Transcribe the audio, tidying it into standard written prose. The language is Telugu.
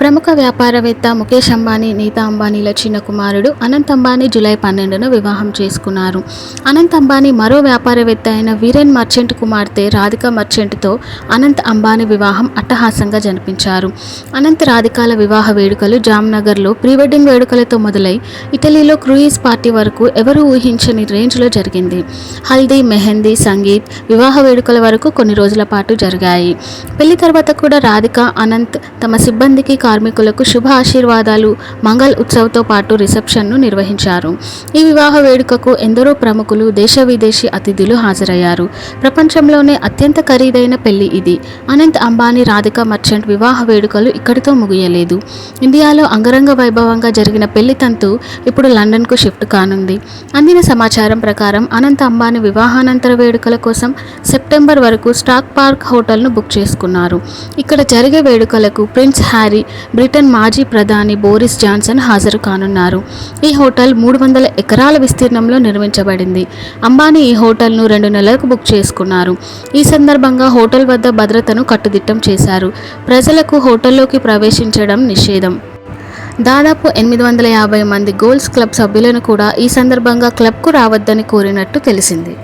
ప్రముఖ వ్యాపారవేత్త ముఖేష్ అంబానీ, నీతా అంబానీల చిన్న కుమారుడు అనంత్ అంబానీ జూలై 12న వివాహం చేసుకున్నారు. అనంత్ అంబానీ మరో వ్యాపారవేత్త అయిన వీరేన్ మర్చెంట్ కుమార్తె రాధికా మర్చెంట్తో అనంత్ అంబానీ వివాహం అట్టహాసంగా జరిపించారు. అనంత్ రాధికాల వివాహ వేడుకలు జామ్నగర్లో ప్రీ వెడ్డింగ్ వేడుకలతో మొదలై ఇటలీలో క్రూయిజ్ పార్టీ వరకు ఎవరూ ఊహించని రేంజ్లో జరిగింది. హల్దీ, మెహందీ, సంగీత్, వివాహ వేడుకల వరకు కొన్ని రోజుల పాటు జరిగాయి. పెళ్లి తర్వాత కూడా రాధిక, అనంత్ తమ సిబ్బందికి, కార్మికులకు శుభ ఆశీర్వాదాలు, మంగళ్ ఉత్సవ్తో పాటు రిసెప్షన్ను నిర్వహించారు. ఈ వివాహ వేడుకకు ఎందరో ప్రముఖులు, దేశ విదేశీ అతిథులు హాజరయ్యారు. ప్రపంచంలోనే అత్యంత ఖరీదైన పెళ్లి ఇది. అనంత్ అంబానీ, రాధికా మర్చెంట్ వివాహ వేడుకలు ఇక్కడితో ముగియలేదు. ఇండియాలో అంగరంగ వైభవంగా జరిగిన పెళ్లి తంతు ఇప్పుడు లండన్కు షిఫ్ట్ కానుంది. అందిన సమాచారం ప్రకారం అనంత్ అంబానీ వివాహానంతర వేడుకల కోసం సెప్టెంబర్ వరకు స్టాక్ పార్క్ హోటల్ను బుక్ చేసుకున్నారు. ఇక్కడ జరిగే వేడుకలకు ప్రిన్స్ హ్యారీ, బ్రిటన్ మాజీ ప్రధాని బోరిస్ జాన్సన్ హాజరు కానున్నారు. ఈ హోటల్ 300 ఎకరాల విస్తీర్ణంలో నిర్మించబడింది. అంబానీ ఈ హోటల్ను 2 నెలలకు బుక్ చేసుకున్నారు. ఈ సందర్భంగా హోటల్ వద్ద భద్రతను కట్టుదిట్టం చేశారు. ప్రజలకు హోటల్లోకి ప్రవేశించడం నిషేధం. దాదాపు 850 మంది గోల్స్ క్లబ్ సభ్యులను కూడా ఈ సందర్భంగా క్లబ్కు రావద్దని కోరినట్టు తెలిసింది.